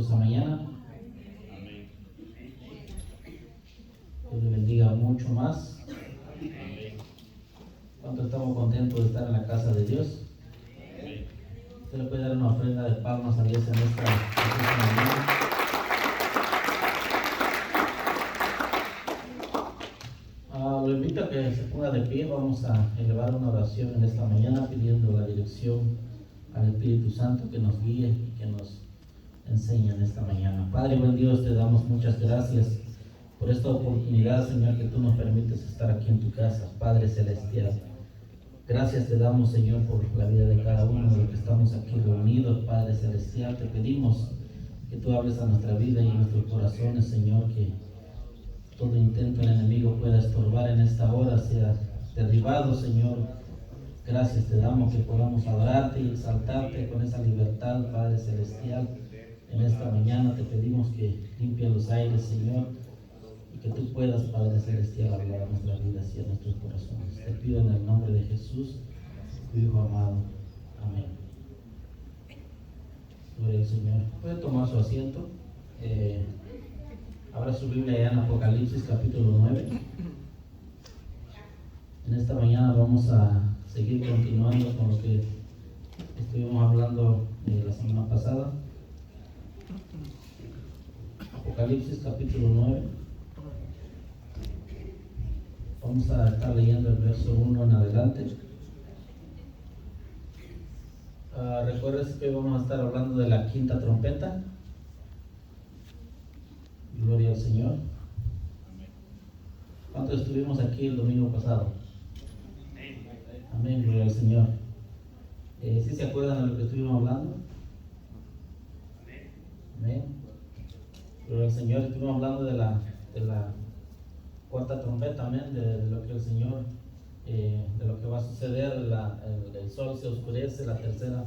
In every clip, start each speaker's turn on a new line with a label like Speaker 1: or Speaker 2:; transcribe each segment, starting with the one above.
Speaker 1: preciosa mañana. Dios le bendiga mucho más. ¿Cuánto estamos contentos de estar en la casa de Dios? Usted le puede dar una ofrenda de palmas a Dios en esta mañana. Lo invito a que se ponga de pie. Vamos a elevar una oración en esta mañana pidiendo la dirección al Espíritu Santo que nos guíe y que nos enseñe en esta mañana. Padre buen Dios, te damos muchas gracias por esta oportunidad, Señor, que tú nos permites estar aquí en tu casa, Padre Celestial. Gracias te damos, Señor, por la vida de cada uno de los que estamos aquí reunidos, Padre Celestial. Te pedimos que tú hables a nuestra vida y a nuestros corazones, Señor, que todo intento del enemigo pueda estorbar en esta hora, sea derribado, Señor. Gracias te damos que podamos adorarte y exaltarte con esa libertad, Padre Celestial. En esta mañana te pedimos que limpie los aires, Señor, y que tú puedas, Padre Celestial, hablar a nuestras vidas y a nuestros corazones. Te pido en el nombre de Jesús, tu Hijo amado. Amén. Gloria al Señor. Puede tomar su asiento. Abra su Biblia ya en Apocalipsis capítulo 9. En esta mañana vamos a seguir continuando con lo que estuvimos hablando la semana pasada. Apocalipsis capítulo 9. Vamos a estar leyendo el verso 1 en adelante. Recuerden que vamos a estar hablando de la quinta trompeta. Gloria al Señor. ¿Cuántos estuvimos aquí el domingo pasado? Amén, gloria al Señor. ¿Sí se acuerdan de lo que estuvimos hablando? Amén. Gloria al Señor. Estuvimos hablando de la cuarta trompeta, amén, de lo que el Señor, de lo que va a suceder. El sol se oscurece, la tercera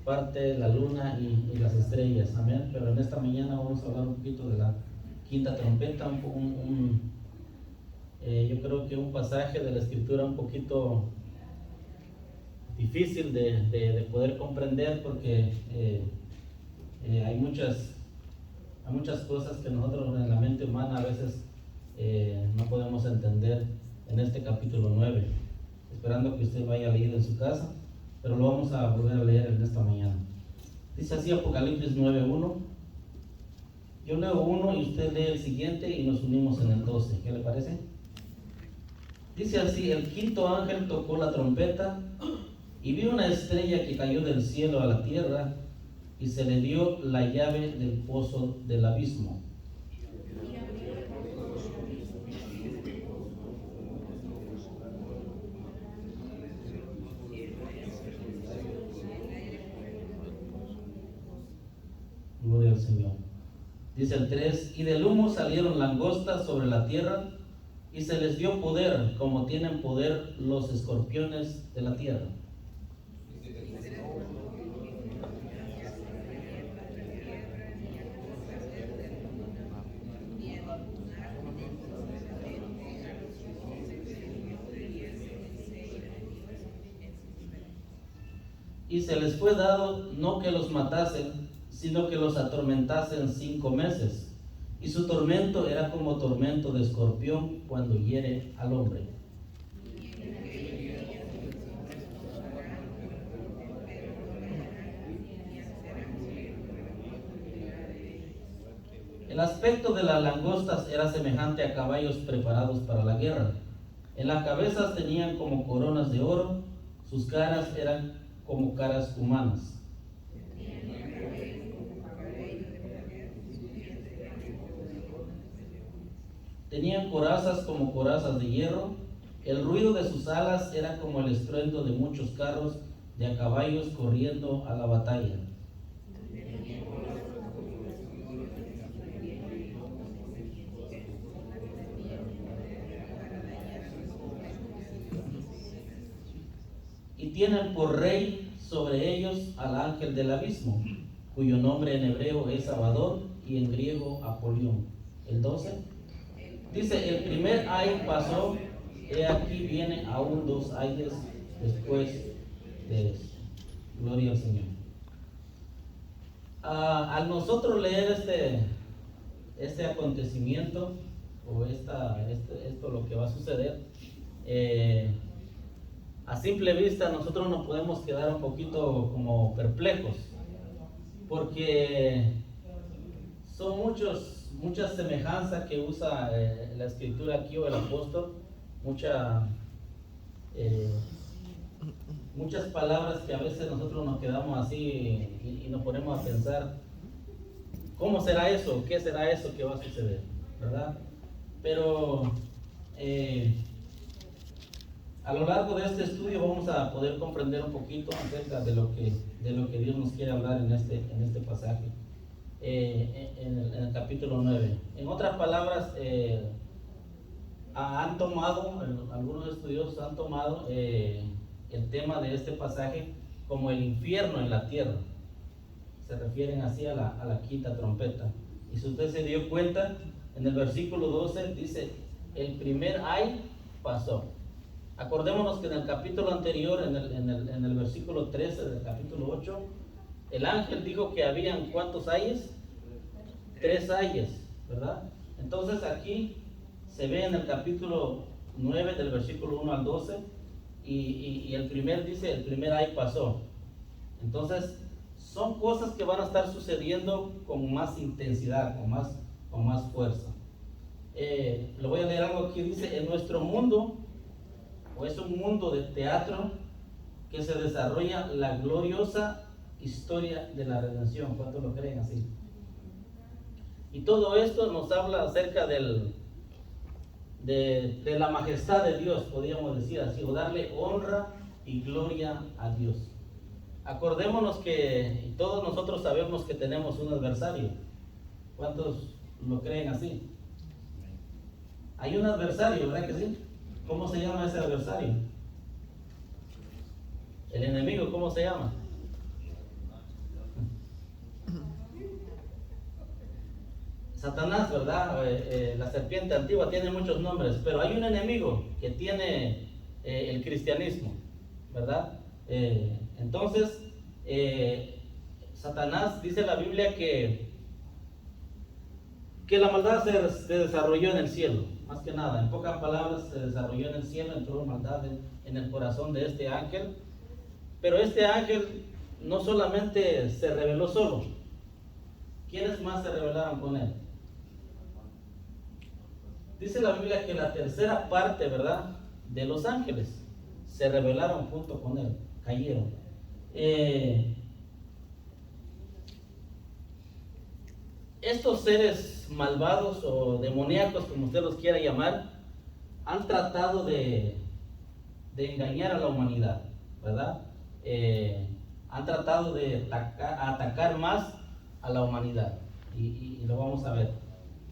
Speaker 1: parte, la luna y las estrellas, amén. Pero en esta mañana vamos a hablar un poquito de la quinta trompeta, yo creo que un pasaje de la escritura un poquito difícil de poder comprender, porque hay muchas cosas que nosotros en la mente humana a veces no podemos entender en este capítulo 9, esperando que usted vaya a leer en su casa, pero lo vamos a volver a leer en esta mañana. Dice así Apocalipsis 9:1. Yo leo 1 y usted lee el siguiente y nos unimos en el 12. ¿Qué le parece? Dice así: el quinto ángel tocó la trompeta y vi una estrella que cayó del cielo a la tierra, y se le dio la llave del pozo del abismo. Gloria al Señor. Dice el 3: y del humo salieron langostas sobre la tierra, y se les dio poder, como tienen poder los escorpiones de la tierra. Y se les fue dado no que los matasen, sino que los atormentasen 5 meses. Y su tormento era como tormento de escorpión cuando hiere al hombre. El aspecto de las langostas era semejante a caballos preparados para la guerra. En las cabezas tenían como coronas de oro, sus caras eran como caras humanas. Tenían corazas como corazas de hierro. El ruido de sus alas era como el estruendo de muchos carros de a caballos corriendo a la batalla. Y tienen por rey sobre ellos al ángel del abismo, cuyo nombre en hebreo es Abadón y en griego Apolión. El 12 dice: el primer ay pasó, he aquí viene aún 2 ayes después de esto. Gloria al Señor. Al nosotros leer este acontecimiento o esto lo que va a suceder, a simple vista nosotros nos podemos quedar un poquito como perplejos, porque son muchas semejanzas que usa la escritura aquí o el apóstol, muchas palabras que a veces nosotros nos quedamos así y nos ponemos a pensar, ¿cómo será eso? ¿Qué será eso que va a suceder? ¿Verdad? Pero a lo largo de este estudio vamos a poder comprender un poquito acerca de lo que Dios nos quiere hablar en este pasaje, en el capítulo 9. En otras palabras, algunos estudiosos han tomado el tema de este pasaje como el infierno en la tierra. Se refieren así a la quinta trompeta. Y si usted se dio cuenta, en el versículo 12 dice, el primer ay pasó. Acordémonos que en el capítulo anterior, en el versículo 13 del capítulo 8, el ángel dijo que habían ¿cuántos ayes? 3 ayes, ¿verdad? Entonces aquí se ve en el capítulo 9 del versículo 1 al 12 y el primer ay pasó. Entonces son cosas que van a estar sucediendo con más intensidad, con más fuerza. Le voy a leer algo aquí, dice, en nuestro mundo, o es un mundo de teatro que se desarrolla la gloriosa historia de la redención. ¿Cuántos lo creen así? Y todo esto nos habla acerca de la majestad de Dios, podríamos decir así, o darle honra y gloria a Dios. Acordémonos que todos nosotros sabemos que tenemos un adversario. ¿Cuántos lo creen así? Hay un adversario, ¿verdad que sí? ¿Cómo se llama ese adversario? El enemigo, ¿cómo se llama? Satanás, ¿verdad? La serpiente antigua tiene muchos nombres, pero hay un enemigo que tiene el cristianismo, ¿verdad? Entonces, Satanás, dice la Biblia que la maldad se desarrolló en el cielo, más que nada, en pocas palabras, se desarrolló en el cielo, entró maldad en el corazón de este ángel, pero este ángel no solamente se rebeló solo. ¿Quiénes más se rebelaron con él? Dice la Biblia que la tercera parte, ¿verdad?, de los ángeles se rebelaron junto con él, cayeron. Estos seres malvados o demoníacos, como usted los quiera llamar, han tratado de engañar a la humanidad, ¿verdad? Han tratado de atacar más a la humanidad y lo vamos a ver.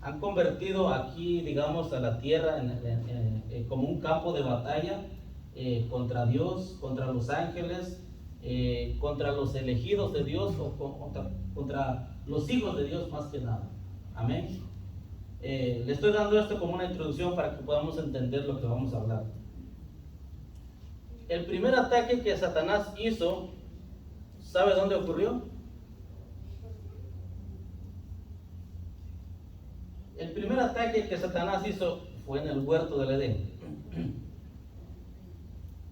Speaker 1: Han convertido aquí, digamos, a la tierra como un campo de batalla contra Dios, contra los ángeles, contra los elegidos de Dios o contra los hijos de Dios más que nada. Amén. Le estoy dando esto como una introducción para que podamos entender lo que vamos a hablar. El primer ataque que Satanás hizo, ¿sabe dónde ocurrió? El primer ataque que Satanás hizo fue en el huerto del Edén.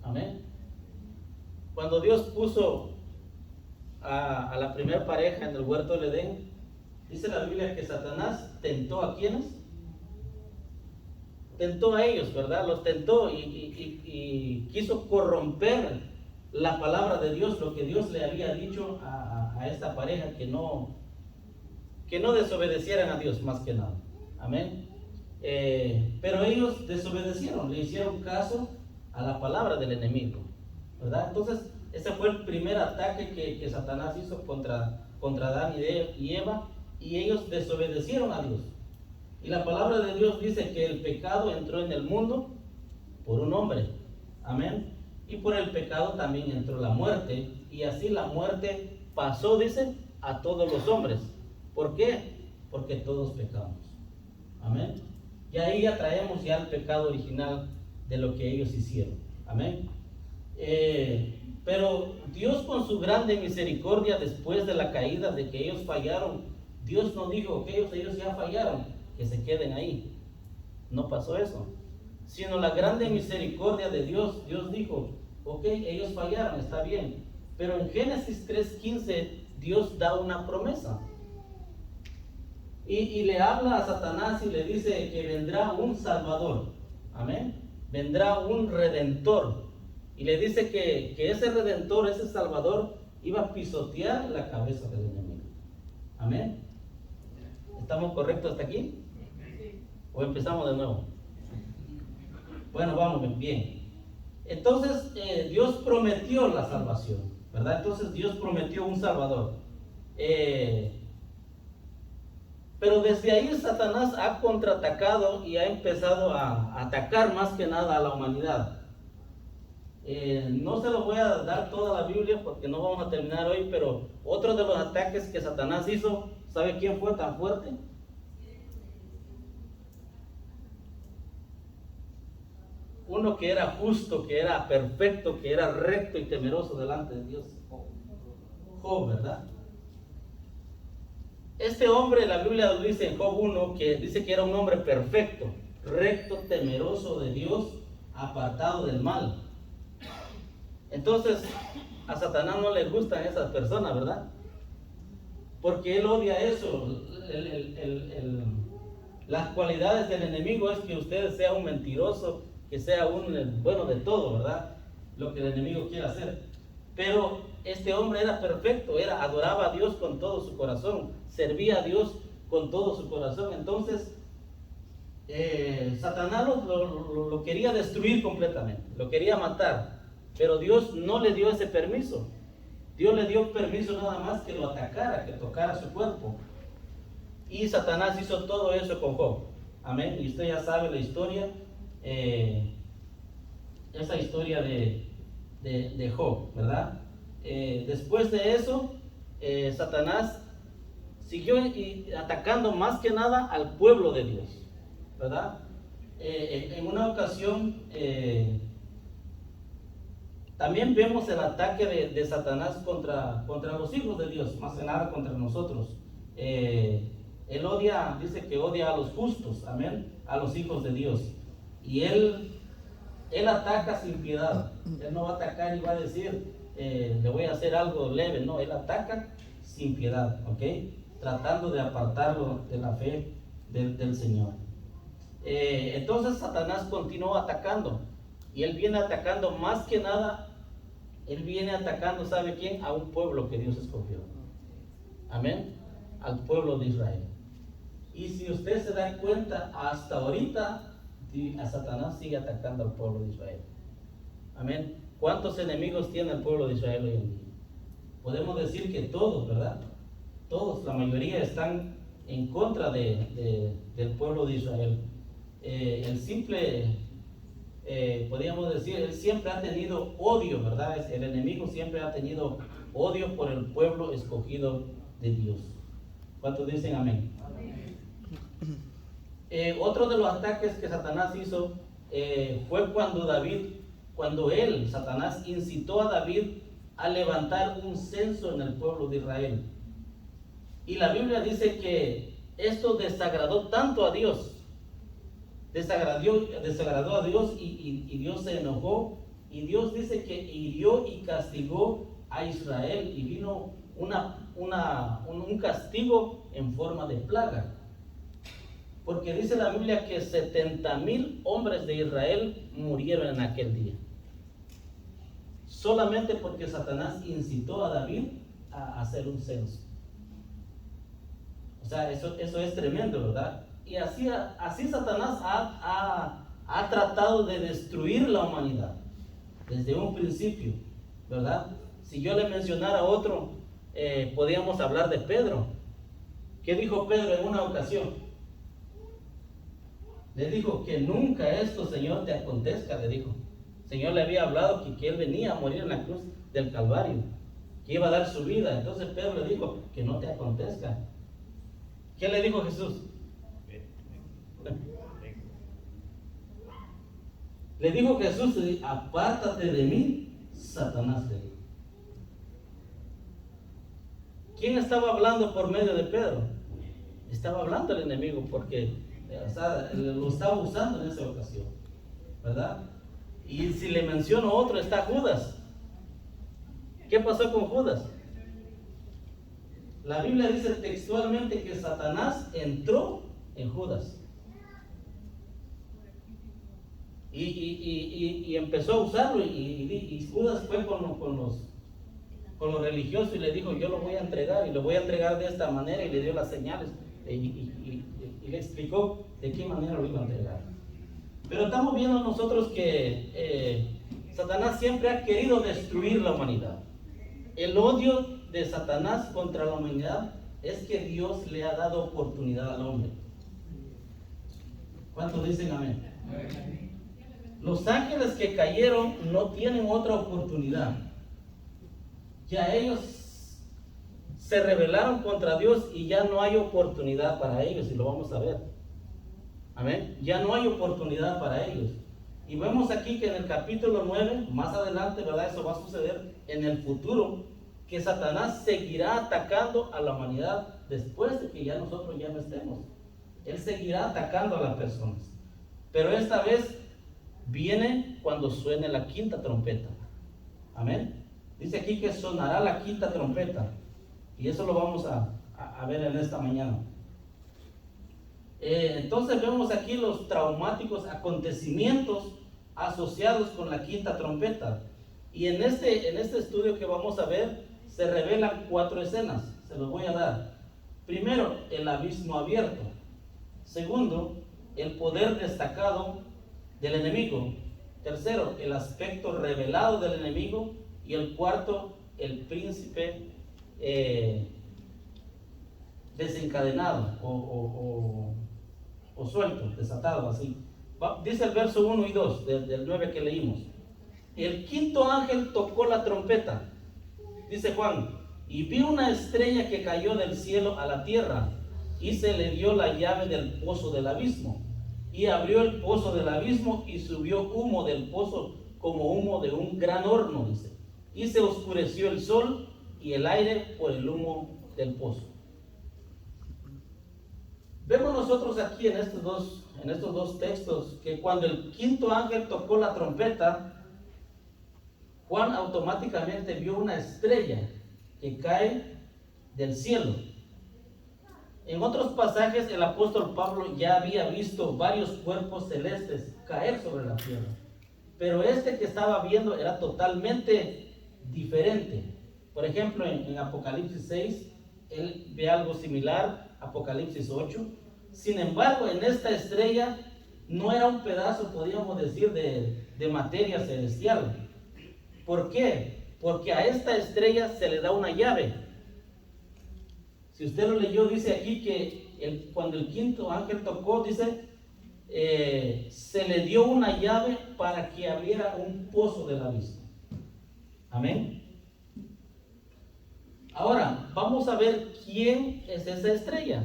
Speaker 1: Amén. Cuando Dios puso a la primera pareja en el huerto del Edén, dice la Biblia que Satanás tentó a ¿quiénes? Tentó a ellos, ¿verdad? Los tentó y quiso corromper la palabra de Dios, lo que Dios le había dicho a esta pareja, que no desobedecieran a Dios más que nada. Amén. Pero ellos desobedecieron, le hicieron caso a la palabra del enemigo, ¿verdad? Entonces, ese fue el primer ataque que Satanás hizo contra Adán y Eva, y ellos desobedecieron a Dios. Y la palabra de Dios dice que el pecado entró en el mundo por un hombre. Amén. Y por el pecado también entró la muerte, y así la muerte pasó, dice, a todos los hombres. ¿Por qué? Porque todos pecamos. Amén. Y ahí ya traemos ya el pecado original de lo que ellos hicieron. Amén. Pero Dios, con su grande misericordia, después de la caída, de que ellos fallaron, Dios no dijo que ellos ya fallaron, que se queden ahí. No pasó eso. Sino la grande misericordia de Dios, Dios dijo, ok, ellos fallaron, está bien. Pero en Génesis 3:15 Dios da una promesa. Y le habla a Satanás y le dice que vendrá un Salvador. Amén. Vendrá un Redentor. Y le dice que ese Redentor, ese Salvador, iba a pisotear la cabeza del enemigo. Amén. ¿Estamos correctos hasta aquí? ¿O empezamos de nuevo? Bueno, vamos bien. Entonces Dios prometió la salvación, ¿verdad? Entonces Dios prometió un Salvador. Pero desde ahí Satanás ha contraatacado y ha empezado a atacar más que nada a la humanidad. No se lo voy a dar toda la Biblia porque no vamos a terminar hoy, pero otro de los ataques que Satanás hizo, ¿sabe quién fue tan fuerte? Uno que era justo, que era perfecto, que era recto y temeroso delante de Dios. Job, ¿verdad? Este hombre, la Biblia lo dice en Job 1, que dice que era un hombre perfecto, recto, temeroso de Dios, apartado del mal. Entonces, a Satanás no le gustan esas personas, ¿verdad? Porque él odia eso. Las cualidades del enemigo es que usted sea un mentiroso, que sea un bueno de todo, ¿verdad? Lo que el enemigo quiere hacer. Pero este hombre era perfecto, adoraba a Dios con todo su corazón, servía a Dios con todo su corazón. Entonces, Satanás lo quería destruir completamente, lo quería matar, pero Dios no le dio ese permiso. Dios le dio permiso nada más que lo atacara, que tocara su cuerpo. Y Satanás hizo todo eso con Job. Amén. Y usted ya sabe la historia, esa historia de Job, ¿verdad? Después de eso, Satanás siguió atacando más que nada al pueblo de Dios, ¿verdad? En una ocasión, también vemos el ataque de Satanás contra los hijos de Dios, más que nada contra nosotros. Él odia, dice que odia a los justos, amén, a los hijos de Dios. Y él ataca sin piedad. Él no va a atacar y va a decir, le voy a hacer algo leve. No, él ataca sin piedad, ¿ok? Tratando de apartarlo de la fe del Señor. Entonces Satanás continúa atacando. Y él viene atacando más que nada, él viene atacando, ¿sabe quién? A un pueblo que Dios escogió. Amén. Al pueblo de Israel. Y si usted se da cuenta, hasta ahorita a Satanás sigue atacando al pueblo de Israel. Amén. ¿Cuántos enemigos tiene el pueblo de Israel hoy en día? Podemos decir que todos, ¿verdad? Todos, la mayoría están en contra del pueblo de Israel. El simple, podríamos decir, él siempre ha tenido odio, ¿verdad? El enemigo siempre ha tenido odio por el pueblo escogido de Dios. ¿Cuántos dicen amén? Otro de los ataques que Satanás hizo fue cuando Satanás, incitó a David a levantar un censo en el pueblo de Israel. Y la Biblia dice que esto desagradó tanto a Dios, desagradó a Dios y Dios se enojó. Y Dios dice que hirió y castigó a Israel y vino un castigo en forma de plaga. Porque dice la Biblia que 70,000 hombres de Israel murieron en aquel día. Solamente porque Satanás incitó a David a hacer un censo. O sea, eso es tremendo, ¿verdad? Y así Satanás ha tratado de destruir la humanidad desde un principio, ¿verdad? Si yo le mencionara otro, podríamos hablar de Pedro. ¿Qué dijo Pedro en una ocasión? Le dijo que nunca esto, Señor, te acontezca, le dijo. El Señor le había hablado que él venía a morir en la cruz del Calvario, que iba a dar su vida. Entonces Pedro le dijo que no te acontezca. ¿Qué le dijo Jesús? Le dijo Jesús, apártate de mí, Satanás, le dijo. ¿Quién estaba hablando por medio de Pedro? Estaba hablando el enemigo porque lo estaba usando en esa ocasión, ¿verdad? Y si le menciono otro, está Judas. ¿Qué pasó con Judas? La Biblia dice textualmente que Satanás entró en Judas. Y empezó a usarlo y Judas fue con los religiosos y le dijo, yo lo voy a entregar y lo voy a entregar de esta manera, y le dio las señales y le explicó de qué manera lo iba a entregar. Pero estamos viendo nosotros que Satanás siempre ha querido destruir la humanidad. El odio de Satanás contra la humanidad es que Dios le ha dado oportunidad al hombre. ¿Cuántos dicen amén? Los ángeles que cayeron no tienen otra oportunidad. Ya ellos se rebelaron contra Dios y ya no hay oportunidad para ellos, y lo vamos a ver. Amén. Ya no hay oportunidad para ellos. Y vemos aquí que en el capítulo 9, más adelante, ¿verdad? Eso va a suceder en el futuro, que Satanás seguirá atacando a la humanidad después de que ya nosotros ya no estemos. Él seguirá atacando a las personas. Pero esta vez viene cuando suene la quinta trompeta. Amén. Dice aquí que sonará la quinta trompeta. Y eso lo vamos a ver en esta mañana. Entonces vemos aquí los traumáticos acontecimientos asociados con la quinta trompeta. Y en este estudio que vamos a ver, se revelan 4 escenas. Se los voy a dar. Primero, el abismo abierto. Segundo, el poder destacado del enemigo. Tercero, el aspecto revelado del enemigo. Y el cuarto, el príncipe desencadenado o suelto, desatado, así. Dice el verso 1 y 2 del 9 que leímos. El quinto ángel tocó la trompeta, dice Juan, y vi una estrella que cayó del cielo a la tierra, y se le dio la llave del pozo del abismo, y abrió el pozo del abismo, y subió humo del pozo como humo de un gran horno, dice, y se oscureció el sol y el aire por el humo del pozo. Vemos nosotros aquí en estos dos textos que cuando el quinto ángel tocó la trompeta, Juan automáticamente vio una estrella que cae del cielo. En otros pasajes el apóstol Pablo ya había visto varios cuerpos celestes caer sobre la tierra, pero este que estaba viendo era totalmente diferente. Por ejemplo, en Apocalipsis 6, él ve algo similar, Apocalipsis 8. Sin embargo, en esta estrella no era un pedazo, podríamos decir, de materia celestial. ¿Por qué? Porque a esta estrella se le da una llave. Si usted lo leyó, dice aquí que cuando el quinto ángel tocó, dice, se le dio una llave para que abriera un pozo del abismo. Amén. Ahora, vamos a ver quién es esa estrella.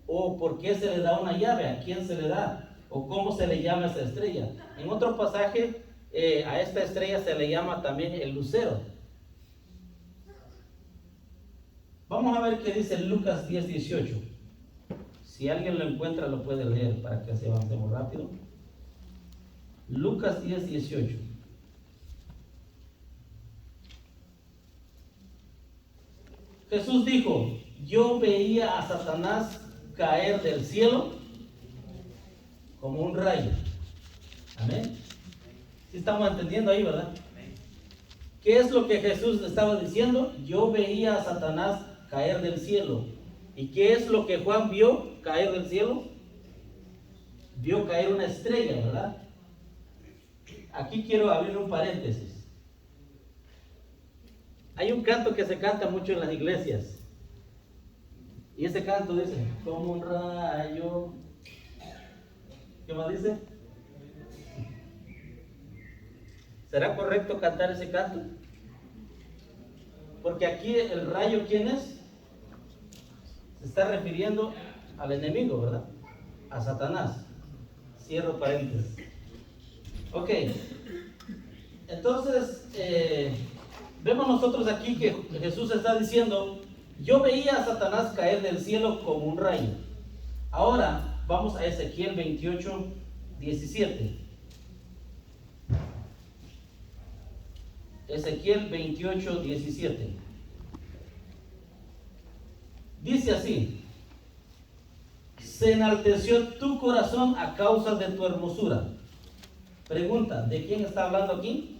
Speaker 1: O por qué se le da una llave, a quién se le da, o cómo se le llama a esa estrella. En otro pasaje, a esta estrella se le llama también el lucero. Vamos a ver qué dice Lucas 10:18. Si alguien lo encuentra, lo puede leer para que se avancemos rápido. Lucas 10:18. Jesús dijo, yo veía a Satanás caer del cielo como un rayo. Amén. ¿Sí estamos entendiendo ahí, verdad? ¿Qué es lo que Jesús estaba diciendo? Yo veía a Satanás caer del cielo. ¿Y qué es lo que Juan vio caer del cielo? Vio caer una estrella, ¿verdad? Aquí quiero abrir un paréntesis. Hay un canto que se canta mucho en las iglesias. Y ese canto dice, como un rayo. ¿Qué más dice? ¿Será correcto cantar ese canto? Porque aquí el rayo, ¿quién es? Se está refiriendo al enemigo, ¿verdad? A Satanás. Cierro paréntesis. Ok. Entonces, vemos nosotros aquí que Jesús está diciendo Yo veía a Satanás caer del cielo como un rayo. Ahora vamos a Ezequiel 28, 17. Ezequiel 28, 17. Dice así: se enalteció tu corazón a causa de tu hermosura. Pregunta, ¿de quién está hablando aquí?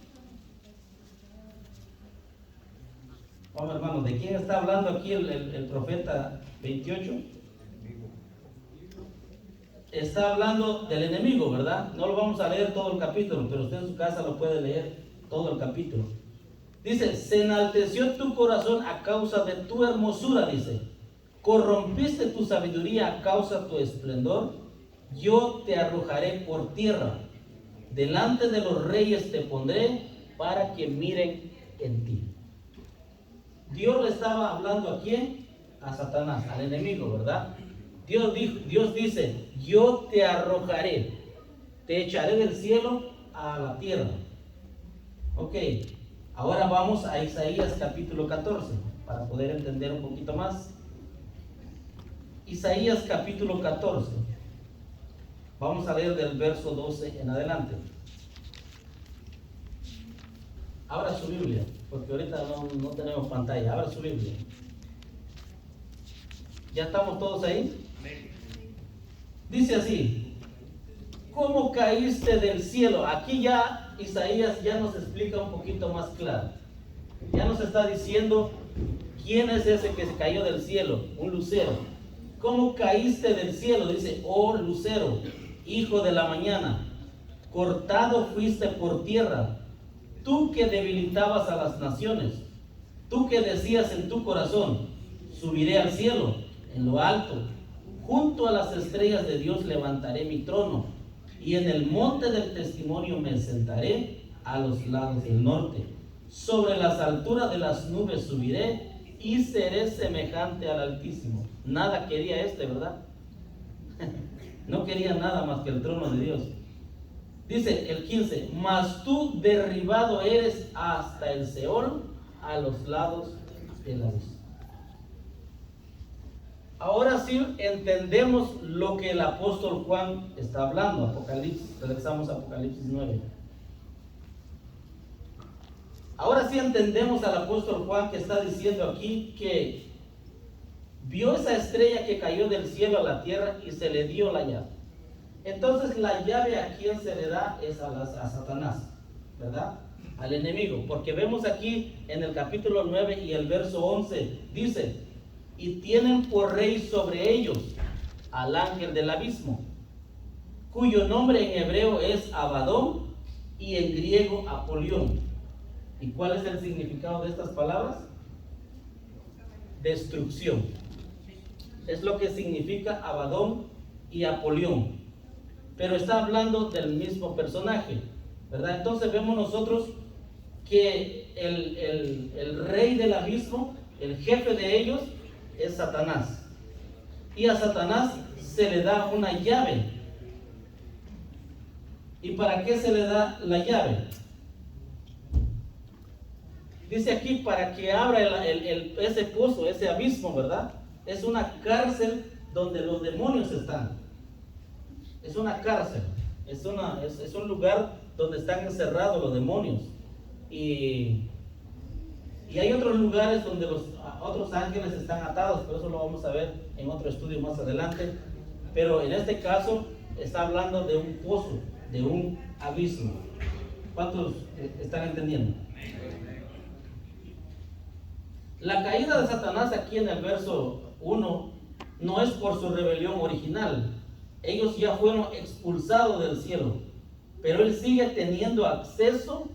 Speaker 1: Vamos, hermanos, ¿de quién está hablando aquí el profeta 28? Está hablando del enemigo, ¿verdad? No lo vamos a leer todo el capítulo, pero usted en su casa lo puede leer todo el capítulo. Dice, se enalteció tu corazón a causa de tu hermosura, dice. Corrompiste tu sabiduría a causa de tu esplendor. Yo te arrojaré por tierra. Delante de los reyes te pondré para que miren en ti. Dios le estaba hablando ¿a quién? A Satanás, al enemigo, ¿verdad? Dios dice, yo te arrojaré, te echaré del cielo a la tierra. Ok, ahora vamos a Isaías capítulo 14, para poder entender un poquito más. Isaías capítulo 14, vamos a leer del verso 12 en adelante. Abra su Biblia, porque ahorita no tenemos pantalla. Abra su Biblia. ¿Ya estamos todos ahí? Dice así: ¿cómo caíste del cielo? Aquí ya Isaías ya nos explica un poquito más claro. Ya nos está diciendo quién es ese que se cayó del cielo, un lucero. ¿Cómo caíste del cielo? Dice, oh lucero, hijo de la mañana, cortado fuiste por tierra. Tú que debilitabas a las naciones, tú que decías en tu corazón, subiré al cielo, en lo alto, junto a las estrellas de Dios levantaré mi trono, y en el monte del testimonio me sentaré a los lados del norte. Sobre las alturas de las nubes subiré, y seré semejante al Altísimo. Nada quería ¿verdad? No quería nada más que el trono de Dios. Dice el 15, mas tú derribado eres hasta el Seol, a los lados del abismo. Ahora sí entendemos lo que el apóstol Juan está hablando. Apocalipsis, regresamos a Apocalipsis 9. Ahora sí entendemos al apóstol Juan que está diciendo aquí que vio esa estrella que cayó del cielo a la tierra y se le dio la llave. Entonces la llave a quien se le da es a Satanás, ¿verdad? Al enemigo, porque vemos aquí en el capítulo 9 y el verso 11, dice, y tienen por rey sobre ellos al ángel del abismo, cuyo nombre en hebreo es Abadón y en griego Apolión. ¿Y cuál es el significado de estas palabras? Destrucción. Es lo que significa Abadón y Apolión. Pero está hablando del mismo personaje, ¿verdad? Entonces vemos nosotros que el rey del abismo, el jefe de ellos, es Satanás. Y a Satanás se le da una llave. ¿Y para qué se le da la llave? Dice aquí, para que abra ese pozo, ese abismo, ¿verdad? Es una cárcel donde los demonios están. Es una cárcel, es un lugar donde están encerrados los demonios. Y hay otros lugares donde los otros ángeles están atados, pero eso lo vamos a ver en otro estudio más adelante. Pero en este caso está hablando de un pozo, de un abismo. ¿Cuántos están entendiendo? La caída de Satanás aquí en el verso 1 no es por su rebelión original. Ellos ya fueron expulsados del cielo, pero él sigue teniendo acceso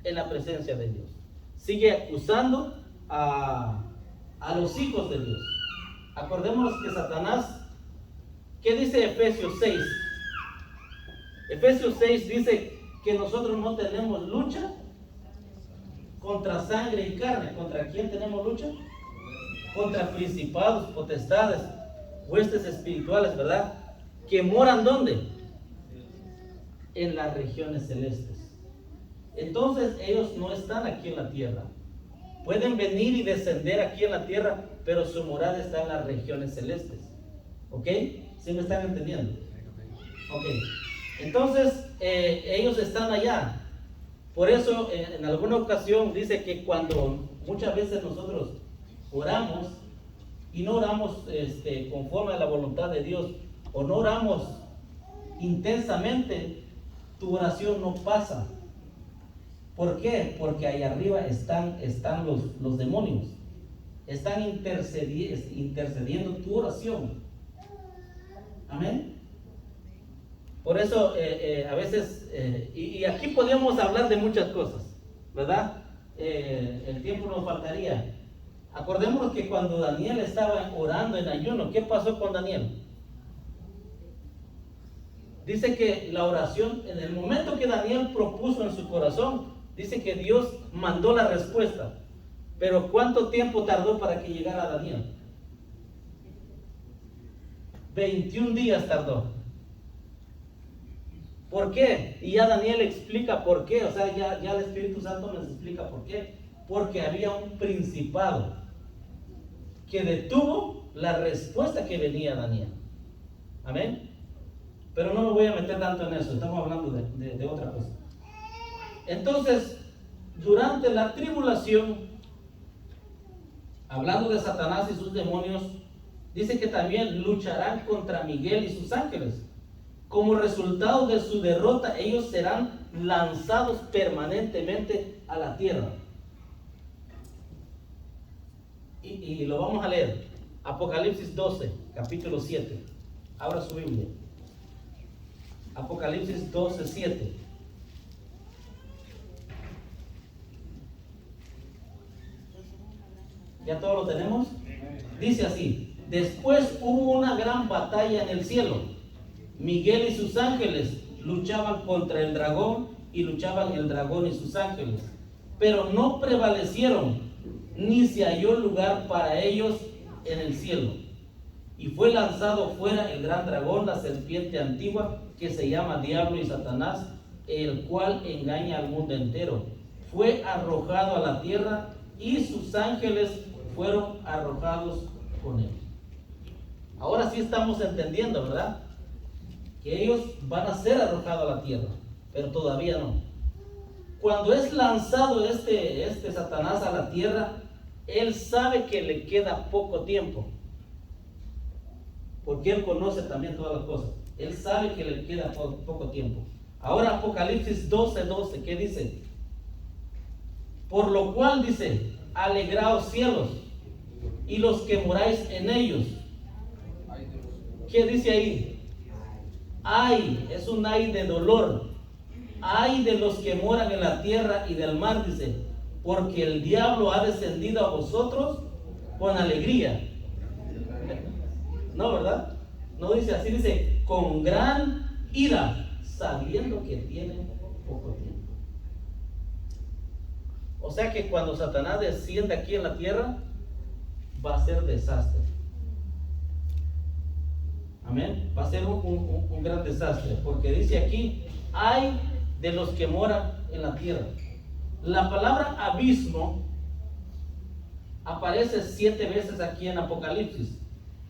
Speaker 1: en la presencia de Dios. Sigue acusando a los hijos de Dios. Acordémonos que Satanás, ¿qué dice Efesios 6? Efesios 6 dice que nosotros no tenemos lucha contra sangre y carne. ¿Contra quién tenemos lucha? Contra principados, potestades, huestes espirituales, ¿verdad? Que moran ¿dónde? En las regiones celestes. Entonces ellos no están aquí en la tierra. Pueden venir y descender aquí en la tierra, pero su morada está en las regiones celestes. ¿Ok? ¿Sí me están entendiendo? Ok. Entonces, ellos están allá. Por eso, en alguna ocasión dice que cuando muchas veces nosotros oramos y no oramos conforme a la voluntad de Dios, o no oramos intensamente, tu oración no pasa. ¿Por qué? Porque ahí arriba están los demonios. Están intercediendo tu oración. Amén. Por eso a veces, y aquí podríamos hablar de muchas cosas, ¿verdad? El tiempo nos faltaría. Acordémonos que cuando Daniel estaba orando en ayuno, ¿qué pasó con Daniel? Dice que la oración, en el momento que Daniel propuso en su corazón, dice que Dios mandó la respuesta. Pero ¿cuánto tiempo tardó para que llegara Daniel? 21 días tardó. ¿Por qué? Y ya Daniel explica por qué. O sea, ya el Espíritu Santo nos explica por qué. Porque había un principado que detuvo la respuesta que venía a Daniel. Amén. Pero no me voy a meter tanto en eso. Estamos hablando de otra cosa. Entonces, durante la tribulación, hablando de Satanás y sus demonios, dice que también lucharán contra Miguel y sus ángeles. Como resultado de su derrota, ellos serán lanzados permanentemente a la tierra. Y lo vamos a leer. Apocalipsis 12, capítulo 7. Abra su Biblia. Apocalipsis 12, 7. ¿Ya todo lo tenemos? Dice así: después hubo una gran batalla en el cielo. Miguel y sus ángeles luchaban contra el dragón, y luchaban el dragón y sus ángeles, pero no prevalecieron, ni se halló lugar para ellos en el cielo. Y fue lanzado fuera el gran dragón, la serpiente antigua, que se llama Diablo y Satanás, el cual engaña al mundo entero. Fue arrojado a la tierra, y sus ángeles fueron arrojados con él. Ahora sí estamos entendiendo, ¿verdad? Que ellos van a ser arrojados a la tierra, pero todavía no. Cuando es lanzado este Satanás a la tierra, él sabe que le queda poco tiempo, porque él conoce también todas las cosas. Él sabe que le queda poco tiempo. Ahora Apocalipsis 12, 12, ¿qué dice? Por lo cual dice: alegraos cielos, y los que moráis en ellos. ¿Qué dice ahí? Ay, es un ay de dolor. Ay de los que moran en la tierra y del mar, dice, porque el diablo ha descendido a vosotros con alegría. No, ¿verdad? No dice así, dice con gran ira, sabiendo que tiene poco tiempo. O sea que cuando Satanás desciende aquí en la tierra, va a ser desastre. Amén. Va a ser un gran desastre, porque dice aquí: ay de los que moran en la tierra. La palabra abismo aparece 7 veces aquí en Apocalipsis,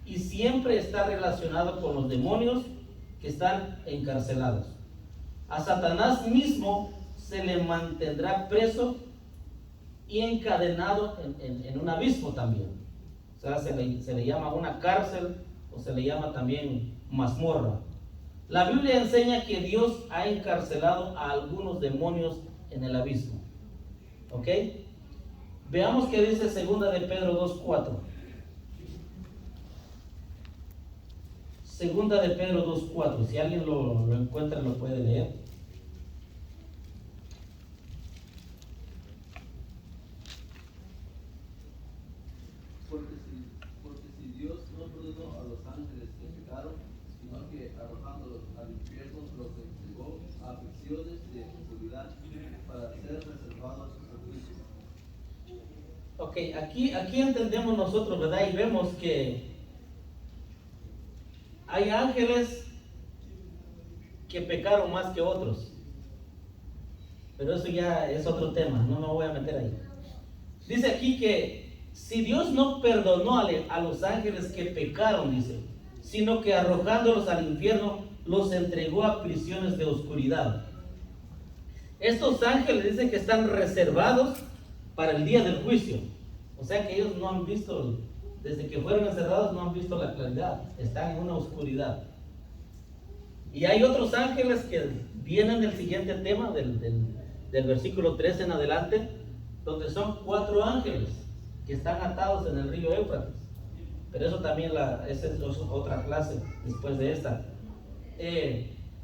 Speaker 1: y siempre está relacionado con los demonios que están encarcelados. A Satanás mismo se le mantendrá preso y encadenado en un abismo también. O sea, se le llama una cárcel, o se le llama también mazmorra. La Biblia enseña que Dios ha encarcelado a algunos demonios en el abismo. ¿Ok? Veamos qué dice 2 de Pedro 2:4. 2 de Pedro 2:4. Si alguien lo encuentra, lo puede leer.
Speaker 2: Porque si Dios no perdonó a los ángeles que pecaron, sino que arrojándolos al infierno los entregó a aflicciones de oscuridad para ser reservados a juicio.
Speaker 1: Ok, aquí entendemos nosotros, ¿verdad? Y vemos que hay ángeles que pecaron más que otros. Pero eso ya es otro tema, no me voy a meter ahí. Dice aquí que Si Dios no perdonó a los ángeles que pecaron, dice, sino que arrojándolos al infierno, los entregó a prisiones de oscuridad. Estos ángeles dicen que están reservados para el día del juicio. O sea que ellos no han visto, desde que fueron encerrados, no han visto la claridad. Están en una oscuridad. Y hay otros ángeles que vienen del siguiente tema, del versículo 13 en adelante, donde son 4 ángeles que están atados en el río Éufrates. Pero eso también esa es otra clase después de esta.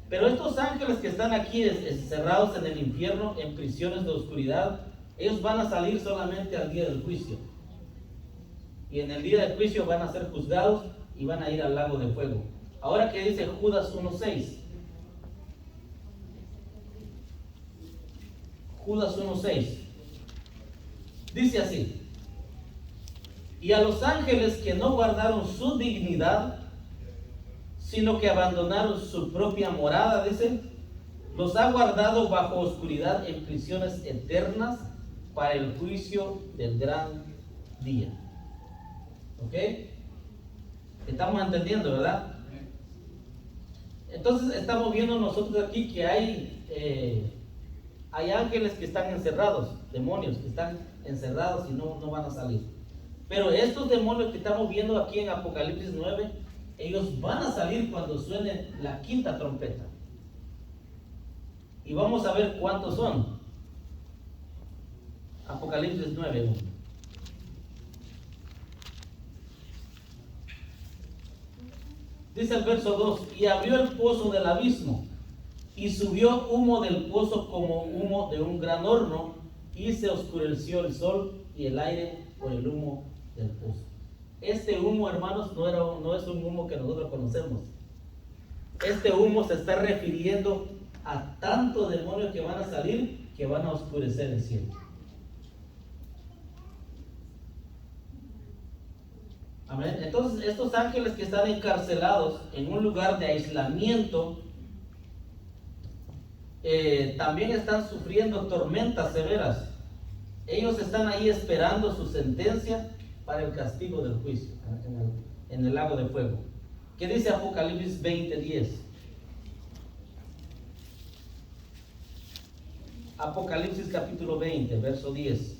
Speaker 1: Pero estos ángeles que están aquí encerrados en el infierno, en prisiones de oscuridad, ellos van a salir solamente al día del juicio. Y en el día del juicio van a ser juzgados y van a ir al lago de fuego. Ahora que dice Judas 1:6. Judas 1:6. Dice así: y a los ángeles que no guardaron su dignidad, sino que abandonaron su propia morada, dice, los ha guardado bajo oscuridad en prisiones eternas para el juicio del gran día. ¿Ok? Estamos entendiendo, ¿verdad? Entonces estamos viendo nosotros aquí que hay ángeles que están encerrados, demonios que están encerrados y no van a salir. Pero estos demonios que estamos viendo aquí en Apocalipsis 9, ellos van a salir cuando suene la quinta trompeta. Y vamos a ver cuántos son. Apocalipsis 9:1. Dice el verso 2: y abrió el pozo del abismo, y subió humo del pozo como humo de un gran horno, y se oscureció el sol y el aire por el humo del pozo. Este humo, hermanos, no es un humo que nosotros conocemos. Este humo se está refiriendo a tantos demonios que van a salir, que van a oscurecer el cielo. Amén. Entonces, estos ángeles que están encarcelados en un lugar de aislamiento, también están sufriendo tormentas severas. Ellos están ahí esperando su sentencia para el castigo del juicio en el lago de fuego. ¿Qué dice Apocalipsis 20:10? Apocalipsis capítulo 20, verso 10.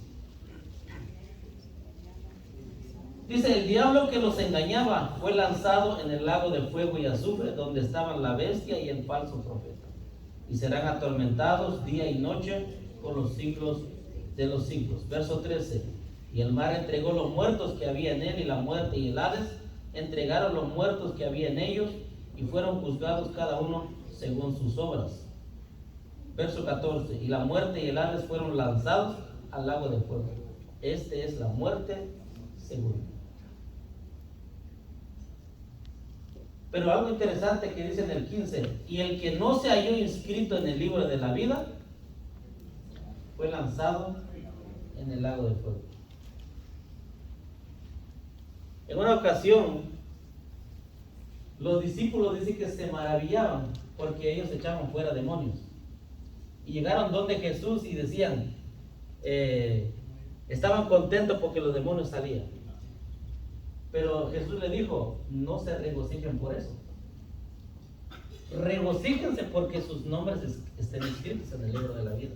Speaker 1: Dice: el diablo que los engañaba fue lanzado en el lago de fuego y azufre, donde estaban la bestia y el falso profeta, y serán atormentados día y noche por los siglos de los siglos. Verso 13: y el mar entregó los muertos que había en él, y la muerte y el Hades entregaron los muertos que había en ellos, y fueron juzgados cada uno según sus obras. Verso 14: y la muerte y el Hades fueron lanzados al lago de fuego. Este es la muerte segunda. Pero algo interesante que dice en el 15: y el que no se halló inscrito en el libro de la vida fue lanzado en el lago de fuego. En una ocasión, los discípulos dicen que se maravillaban porque ellos echaban fuera demonios. Y llegaron donde Jesús y decían, estaban contentos porque los demonios salían. Pero Jesús le dijo: no se regocijen por eso. Regocíjense porque sus nombres estén escritos en el libro de la vida.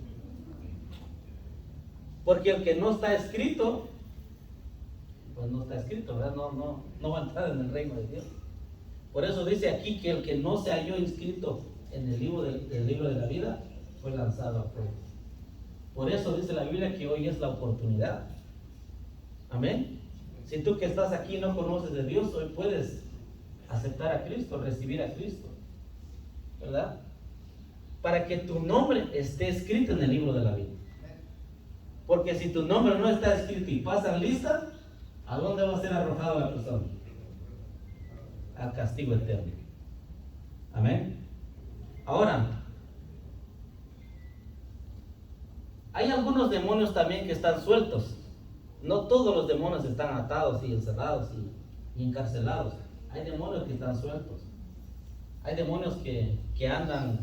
Speaker 1: Porque el que no está escrito, pues no está escrito, ¿verdad? No va a entrar en el reino de Dios. Por eso dice aquí que el que no se halló inscrito en el libro de la vida fue lanzado a fuego. Por eso dice la Biblia que hoy es la oportunidad. Amén. Si tú que estás aquí no conoces de Dios, hoy puedes aceptar a Cristo, recibir a Cristo, ¿verdad? Para que tu nombre esté escrito en el libro de la vida. Porque si tu nombre no está escrito y pasan lista, ¿a dónde va a ser arrojado la persona? Al castigo eterno. Amén. Ahora, hay algunos demonios también que están sueltos. No todos los demonios están atados y encerrados y encarcelados. Hay demonios que están sueltos. Hay demonios que andan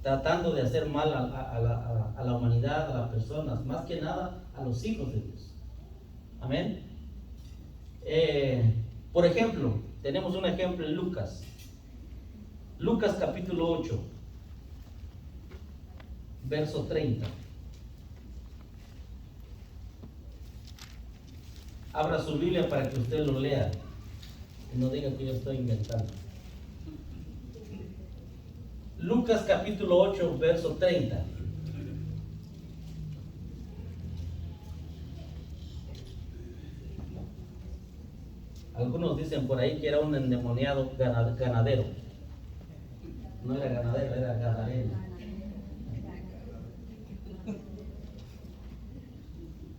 Speaker 1: tratando de hacer mal a la humanidad, a las personas, más que nada a los hijos de Dios. Amén. Por ejemplo, tenemos un ejemplo en Lucas. Lucas capítulo 8, verso 30. Abra su Biblia para que usted lo lea y no diga que yo estoy inventando. Lucas capítulo 8, verso 30. Algunos dicen por ahí que era un endemoniado ganadero. No era ganadero, era gadareno.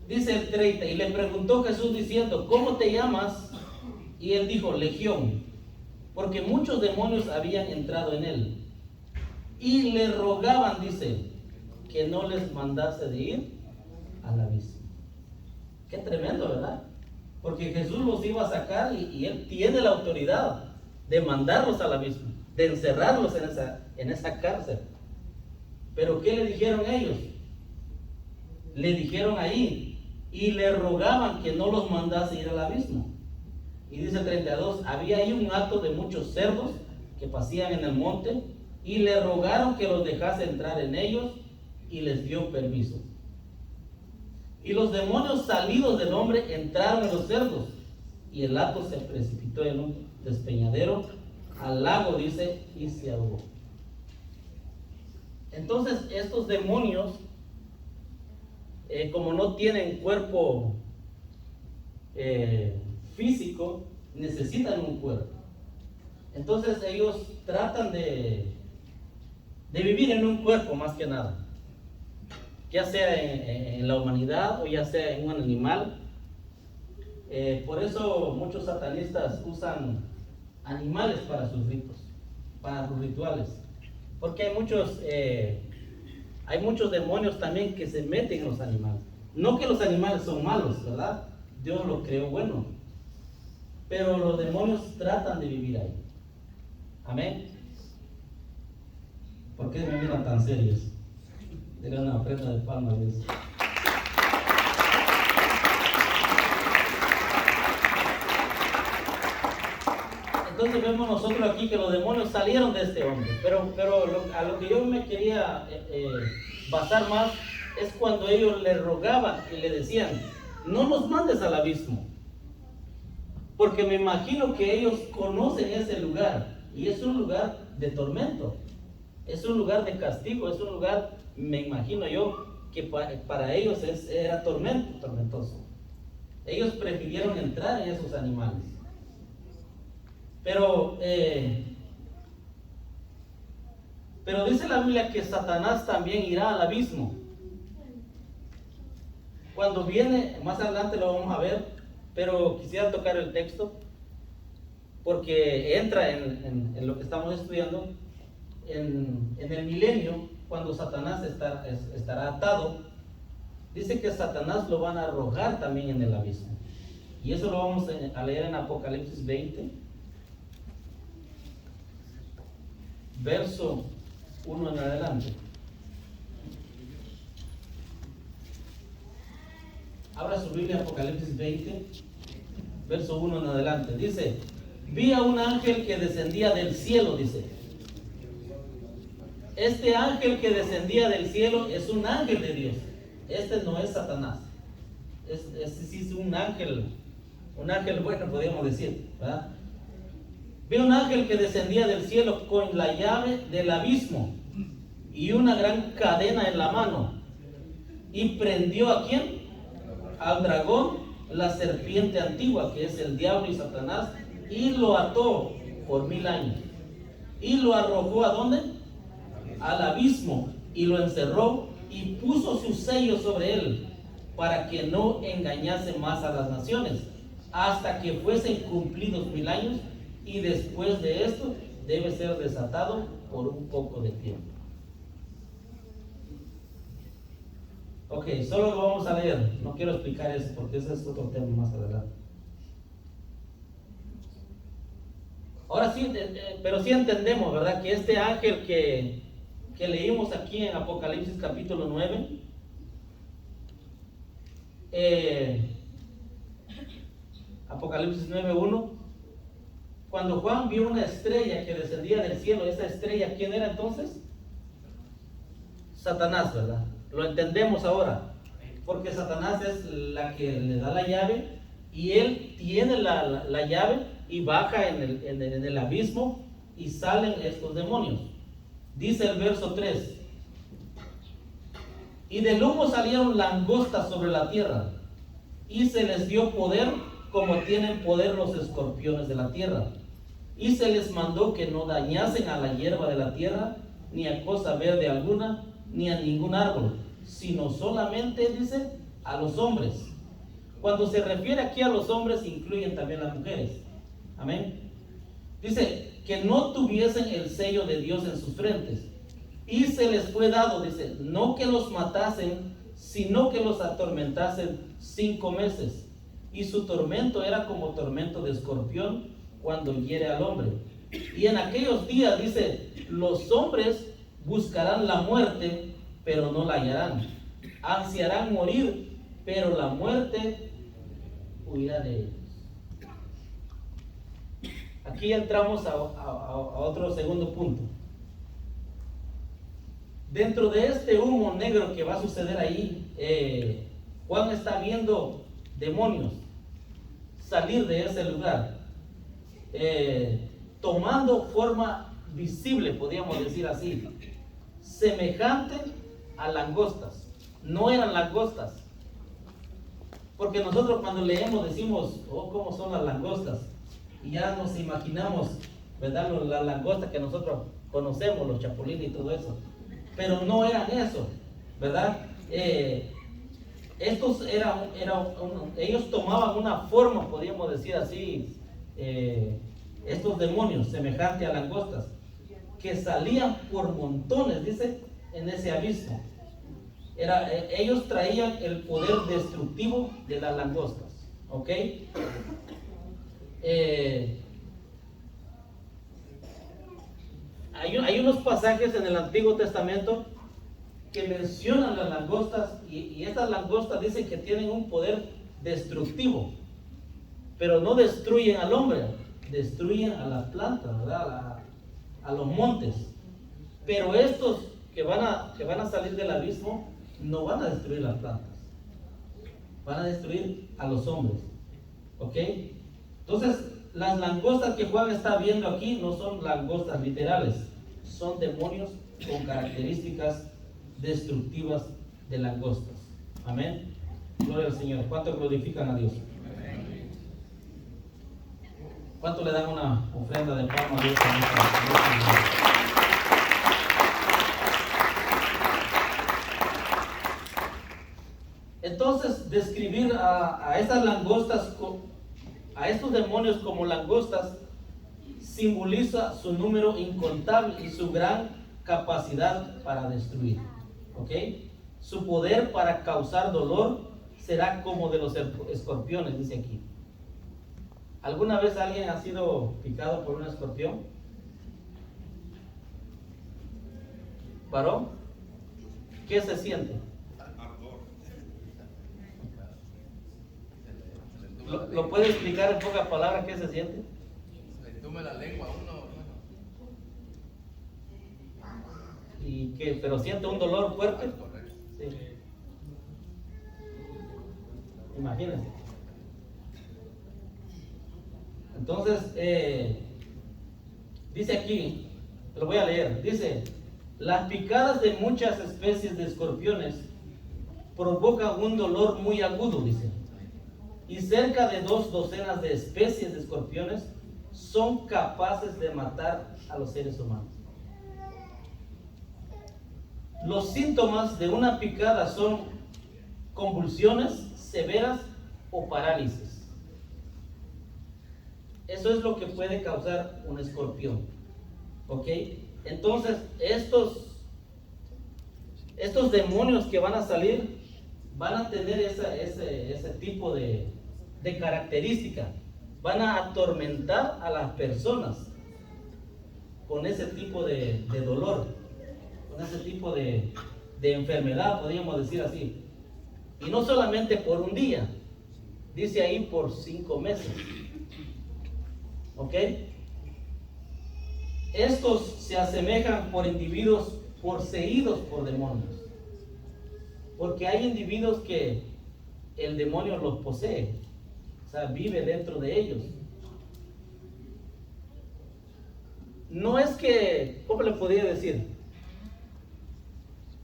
Speaker 1: Dice el 30, y le preguntó Jesús diciendo, ¿cómo te llamas? Y él dijo, Legión, porque muchos demonios habían entrado en él. Y le rogaban, dice, que no les mandase de ir al abismo. Qué tremendo, ¿verdad? Porque Jesús los iba a sacar y él tiene la autoridad de mandarlos al abismo, de encerrarlos en esa cárcel. Pero ¿qué le dijeron ellos? Le dijeron ahí y le rogaban que no los mandase ir al abismo. Y dice el 32, había ahí un hato de muchos cerdos que pasían en el monte y le rogaron que los dejase entrar en ellos y les dio permiso. Y los demonios salidos del hombre entraron en los cerdos y el hato se precipitó en un despeñadero al lago, dice, y se ahogó. Entonces estos demonios, como no tienen cuerpo físico, necesitan un cuerpo. Entonces ellos tratan de vivir en un cuerpo más que nada, ya sea en la humanidad o ya sea en un animal. Por eso muchos satanistas usan animales para sus ritos, para sus rituales, porque hay muchos demonios también que se meten en los animales. No que los animales son malos, ¿verdad? Dios los creó bueno, pero los demonios tratan de vivir ahí. Amén. ¿Por qué me miran tan serios? Denle una ofrenda de palmas a Dios. Entonces vemos nosotros aquí que los demonios salieron de este hombre, pero a lo que yo me quería basar más es cuando ellos le rogaban y le decían, no nos mandes al abismo, porque me imagino que ellos conocen ese lugar y es un lugar de tormento, es un lugar de castigo, es un lugar, me imagino yo, que para ellos era tormentoso. Ellos prefirieron entrar en esos animales. Pero dice la Biblia que Satanás también irá al abismo. Cuando viene, más adelante lo vamos a ver, pero quisiera tocar el texto porque entra en lo que estamos estudiando. En el milenio, cuando Satanás estará atado, dice que Satanás lo van a arrojar también en el abismo. Y eso lo vamos a leer en Apocalipsis 20, verso 1 en adelante. Abra su Biblia, Apocalipsis 20, verso 1 en adelante. Dice, vi a un ángel que descendía del cielo, dice. Este ángel que descendía del cielo es un ángel de Dios. Este no es Satanás. Este sí es un ángel bueno, podríamos decir, ¿verdad? Vi un ángel que descendía del cielo con la llave del abismo y una gran cadena en la mano. Y prendió ¿a quién? Al dragón, la serpiente antigua, que es el diablo y Satanás, y lo ató por 1000 años. Y lo arrojó ¿a dónde? Al abismo, y lo encerró y puso su sello sobre él, para que no engañase más a las naciones, hasta que fuesen cumplidos 1000 años, y después de esto debe ser desatado por un poco de tiempo. Ok, solo lo vamos a leer, no quiero explicar eso porque ese es otro tema más adelante. Ahora sí, pero sí entendemos, ¿verdad? Que este ángel que leímos aquí en Apocalipsis capítulo 9, Apocalipsis 9:1. Cuando Juan vio una estrella que descendía del cielo, esa estrella, ¿quién era entonces? Satanás, ¿verdad? Lo entendemos ahora, porque Satanás es la que le da la llave y él tiene la llave y baja en el abismo y salen estos demonios. Dice el verso 3: y del humo salieron langostas sobre la tierra, y se les dio poder como tienen poder los escorpiones de la tierra. Y se les mandó que no dañasen a la hierba de la tierra, ni a cosa verde alguna, ni a ningún árbol, sino solamente, dice, a los hombres. Cuando se refiere aquí a los hombres, incluyen también las mujeres. Amén. Dice, que no tuviesen el sello de Dios en sus frentes. Y se les fue dado, dice, no que los matasen, sino que los atormentasen 5 meses. Y su tormento era como tormento de escorpión cuando hiere al hombre. Y en aquellos días, dice, los hombres buscarán la muerte, pero no la hallarán. Ansiarán morir, pero la muerte huirá de ellos. Aquí entramos a otro segundo punto. Dentro de este humo negro que va a suceder ahí, Juan está viendo demonios salir de ese lugar, tomando forma visible, podríamos decir así, semejante a langostas. No eran langostas, porque nosotros cuando leemos decimos, oh, ¿cómo son las langostas? Y ya nos imaginamos, ¿verdad? Las langostas que nosotros conocemos, los chapulines y todo eso. Pero no eran eso, ¿verdad? Estos ellos tomaban una forma, podríamos decir así, estos demonios, semejante a langostas, que salían por montones, dice, en ese abismo. Ellos traían el poder destructivo de las langostas, ¿ok? Hay unos pasajes en el Antiguo Testamento que mencionan las langostas y estas langostas dicen que tienen un poder destructivo, pero no destruyen al hombre, destruyen a las plantas, ¿verdad? A los montes. Pero estos que van a salir del abismo no van a destruir las plantas, van a destruir a los hombres, ¿ok? Entonces, las langostas que Juan está viendo aquí no son langostas literales, son demonios con características destructivas de langostas. Amén. Gloria al Señor. ¿Cuánto glorifican a Dios? ¿Cuánto le dan una ofrenda de palma a Dios? Entonces, describir a estas langostas, a estos demonios como langostas, simboliza su número incontable y su gran capacidad para destruir. ¿Ok? Su poder para causar dolor será como de los escorpiones, dice aquí. ¿Alguna vez alguien ha sido picado por un escorpión? ¿Varón? ¿Qué se siente? ¿Lo puede explicar en pocas palabras qué se siente?
Speaker 3: Se le entume la lengua a uno.
Speaker 1: ¿Y qué? ¿Pero siente un dolor fuerte? Sí. Imagínense. Entonces, dice aquí, lo voy a leer, dice, las picadas de muchas especies de escorpiones provocan un dolor muy agudo, dice. Y cerca de 2 docenas de especies de escorpiones son capaces de matar a los seres humanos. Los síntomas de una picada son convulsiones severas o parálisis. Eso es lo que puede causar un escorpión. ¿Ok? Entonces, estos demonios que van a salir van a tener ese tipo de característica. Van a atormentar a las personas con ese tipo de dolor, con ese tipo de enfermedad, podríamos decir así. Y no solamente por un día, Dice ahí por 5 meses. ¿Ok? Estos se asemejan por individuos poseídos por demonios. Porque hay individuos que el demonio los posee. O sea, vive dentro de ellos. No es que, ¿cómo le podría decir?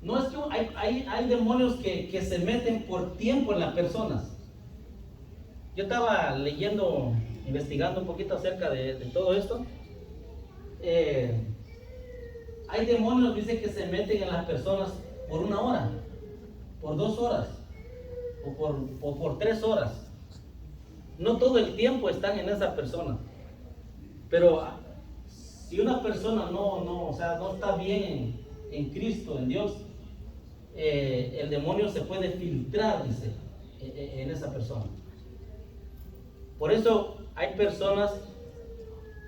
Speaker 1: No es que hay demonios que se meten por tiempo en las personas. Yo estaba leyendo, investigando un poquito acerca de todo esto. Hay demonios, dice, que se meten en las personas por 1 hora, por 2 horas, o por 3 horas. No todo el tiempo están en esa persona. Pero si una persona o sea, no está bien en Cristo, en Dios, el demonio se puede filtrar, dice, en esa persona. Por eso hay personas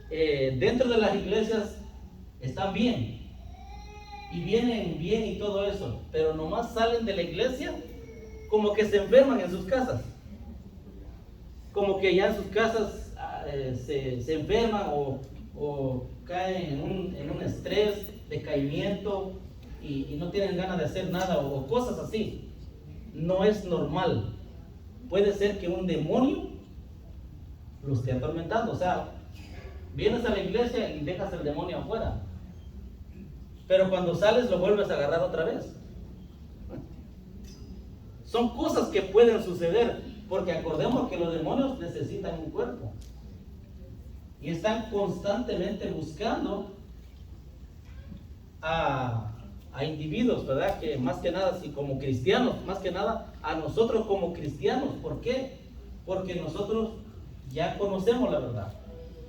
Speaker 1: dentro de las iglesias están bien y vienen bien y todo eso, pero nomás salen de la iglesia como que se enferman en sus casas, como que ya en sus casas se enferman o caen en un estrés, decaimiento y no tienen ganas de hacer nada o cosas así. No es normal. Puede ser que un demonio lo esté atormentando. O sea, vienes a la iglesia y dejas el demonio afuera, pero cuando sales lo vuelves a agarrar otra vez. Son cosas que pueden suceder, porque acordemos que los demonios necesitan un cuerpo y están constantemente buscando a individuos, ¿verdad? Que más que nada, si como cristianos, más que nada a nosotros como cristianos. ¿Por qué? Porque nosotros ya conocemos la verdad,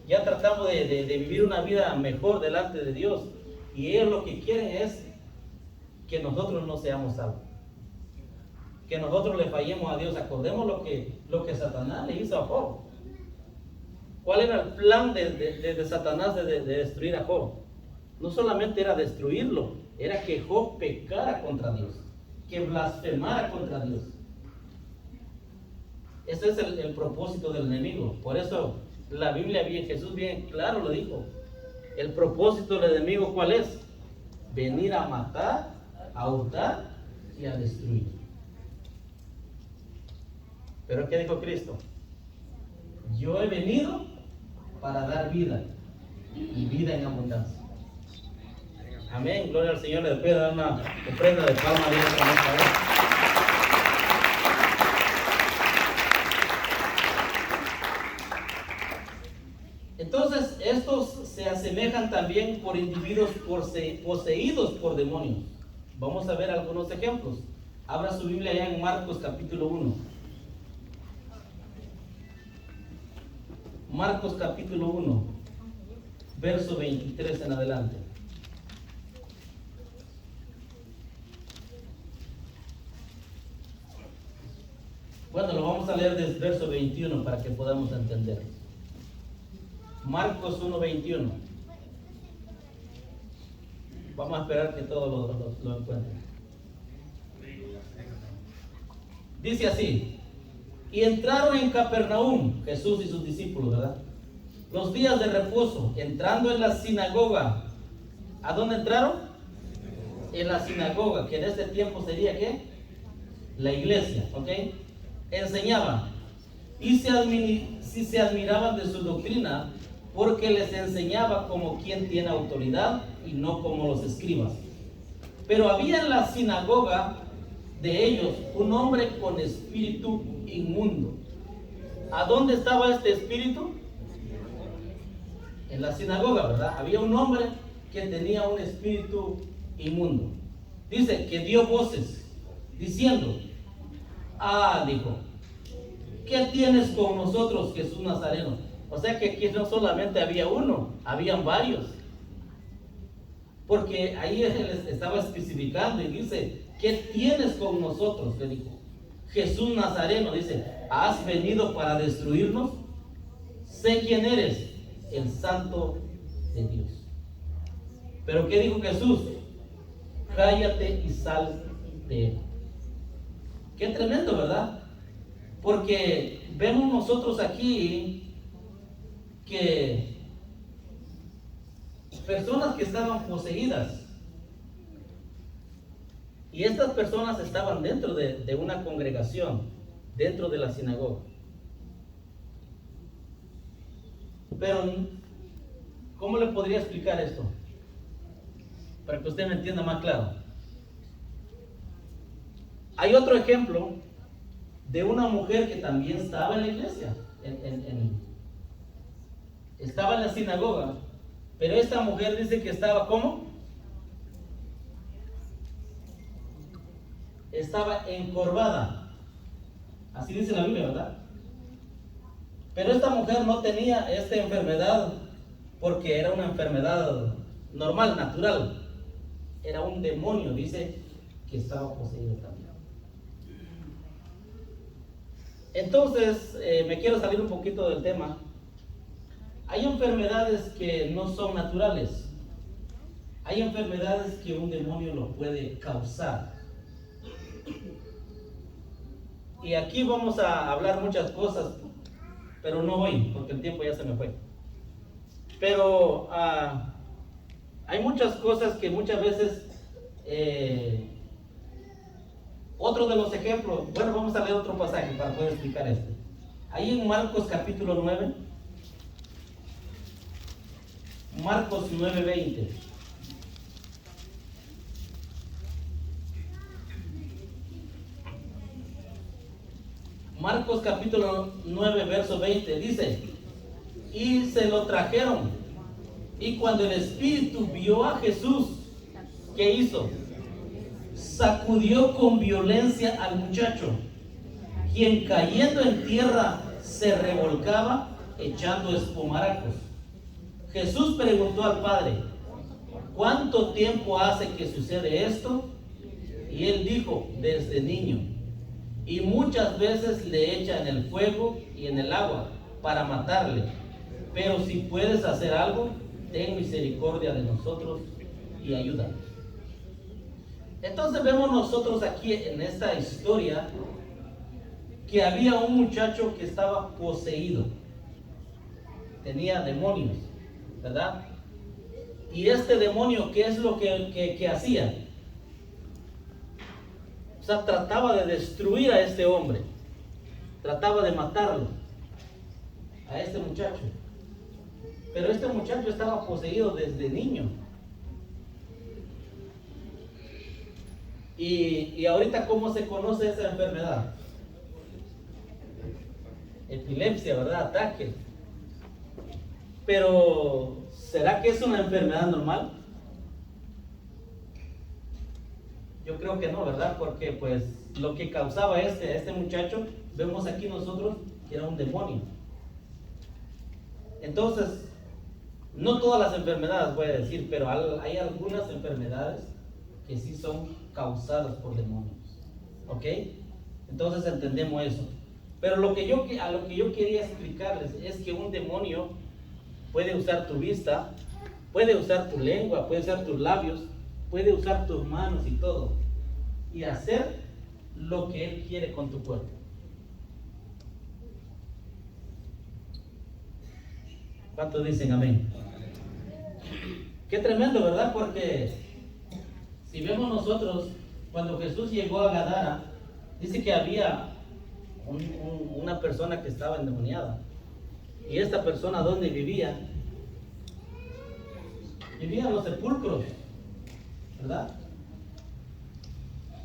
Speaker 1: ya tratamos de vivir una vida mejor delante de Dios, y ellos lo que quieren es que nosotros no seamos salvos, que nosotros le fallemos a Dios. Acordemos lo que Satanás le hizo a Job. ¿Cuál era el plan de Satanás de destruir a Job? No solamente era destruirlo, era que Job pecara contra Dios, que blasfemara contra Dios. Ese es el propósito del enemigo. Por eso la Biblia, Jesús bien claro lo dijo. El propósito del enemigo, ¿cuál es? Venir a matar, a hurtar y a destruir. Pero ¿qué dijo Cristo? Yo he venido para dar vida, y vida en abundancia. Amén, gloria al Señor. Le puedo dar una ofrenda de palma a Dios con esta vez. Entonces, estos se asemejan también por individuos poseídos por demonios. Vamos a ver algunos ejemplos. Abra su Biblia allá en Marcos capítulo 1. Marcos capítulo 1, verso 23 en adelante. Bueno, lo vamos a leer desde el verso 21 para que podamos entender. Marcos 1:21. Vamos a esperar que todos lo encuentren. Dice así: y entraron en Capernaum, Jesús y sus discípulos, ¿verdad? Los días de reposo, entrando en la sinagoga. ¿A dónde entraron? En la sinagoga, que en este tiempo sería ¿qué? La iglesia, ¿ok? Enseñaban, y se admiraban de su doctrina, porque les enseñaba como quien tiene autoridad y no como los escribas. Pero había en la sinagoga de ellos un hombre con espíritu inmundo. ¿A dónde estaba este espíritu? En la sinagoga, ¿verdad? Había un hombre que tenía un espíritu inmundo. Dice que dio voces diciendo: dijo, ¿qué tienes con nosotros, Jesús Nazareno? O sea que aquí no solamente había uno, habían varios. Porque ahí él estaba especificando y dice: ¿qué tienes con nosotros? Le dijo. Jesús Nazareno, dice: ¿has venido para destruirnos? Sé quién eres, el Santo de Dios. Pero ¿qué dijo Jesús? Cállate y sal de él. Qué tremendo, ¿verdad? Porque vemos nosotros aquí que personas que estaban poseídas, y estas personas estaban dentro de una congregación, dentro de la sinagoga. Pero, ¿cómo le podría explicar esto? Para que usted me entienda más claro. Hay otro ejemplo de una mujer que también estaba en la iglesia, estaba en la sinagoga, pero esta mujer dice que estaba, ¿cómo? Estaba encorvada. Así dice la Biblia, ¿verdad? Pero esta mujer no tenía esta enfermedad porque era una enfermedad normal, natural. Era un demonio, dice, que estaba poseído también. Entonces, me quiero salir un poquito del tema. Hay enfermedades que no son naturales. Hay enfermedades que un demonio lo puede causar. Y aquí vamos a hablar muchas cosas, pero no hoy, porque el tiempo ya se me fue. Pero hay muchas cosas que muchas veces, otro de los ejemplos, bueno, vamos a leer otro pasaje para poder explicar esto. Ahí en Marcos capítulo 9, Marcos 9:20. Marcos capítulo 9, verso 20, dice: y se lo trajeron, y cuando el espíritu vio a Jesús, ¿qué hizo? Sacudió con violencia al muchacho, quien cayendo en tierra se revolcaba echando espumarajos. Jesús preguntó al padre: ¿cuánto tiempo hace que sucede esto? Y él dijo: desde niño. Y muchas veces le echa en el fuego y en el agua para matarle. Pero si puedes hacer algo, ten misericordia de nosotros y ayúdanos. Entonces vemos nosotros aquí en esta historia que había un muchacho que estaba poseído. Tenía demonios, ¿verdad? Y este demonio, ¿qué es lo que hacía? O sea, trataba de destruir a este hombre, trataba de matarlo, a este muchacho. Pero este muchacho estaba poseído desde niño. Y ahorita, ¿cómo se conoce esa enfermedad? Epilepsia, ¿verdad? Ataque. Pero, ¿será que es una enfermedad normal? Yo creo que no, ¿verdad? Porque pues lo que causaba este muchacho, vemos aquí nosotros que era un demonio. Entonces, no todas las enfermedades voy a decir, pero hay algunas enfermedades que sí son causadas por demonios. ¿Ok? Entonces entendemos eso. Pero a lo que yo quería explicarles es que un demonio puede usar tu vista, puede usar tu lengua, puede usar tus labios, puede usar tus manos y todo, y hacer lo que él quiere con tu cuerpo. ¿Cuántos dicen amén? Qué tremendo, ¿verdad? Porque si vemos nosotros, cuando Jesús llegó a Gadara, dice que había una persona que estaba endemoniada. Y esta persona, ¿dónde vivía? Vivía en los sepulcros, ¿verdad?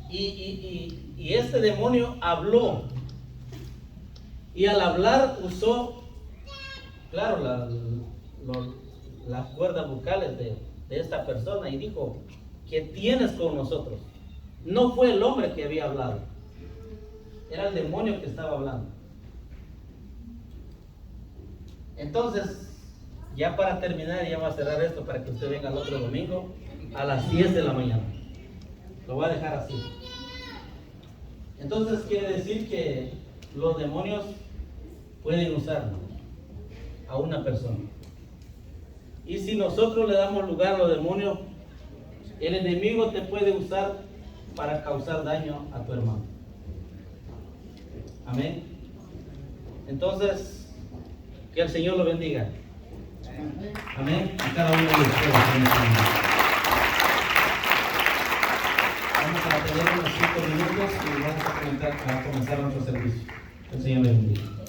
Speaker 1: Y este demonio habló. Y al hablar usó, claro, las cuerdas vocales de esta persona, y dijo: ¿qué tienes con nosotros? No fue el hombre que había hablado, era el demonio que estaba hablando. Entonces, ya para terminar, ya voy a cerrar esto para que usted venga el otro domingo a las 10 de la mañana. Lo voy a dejar así. Entonces quiere decir que los demonios pueden usar a una persona. Y si nosotros le damos lugar a los demonios, el enemigo te puede usar para causar daño a tu hermano. Amén. Entonces, que el Señor lo bendiga. Amén. A cada uno de ustedes. Vamos a tener unos 5 minutos y vamos a comenzar nuestro servicio. Que el Señor le bendiga.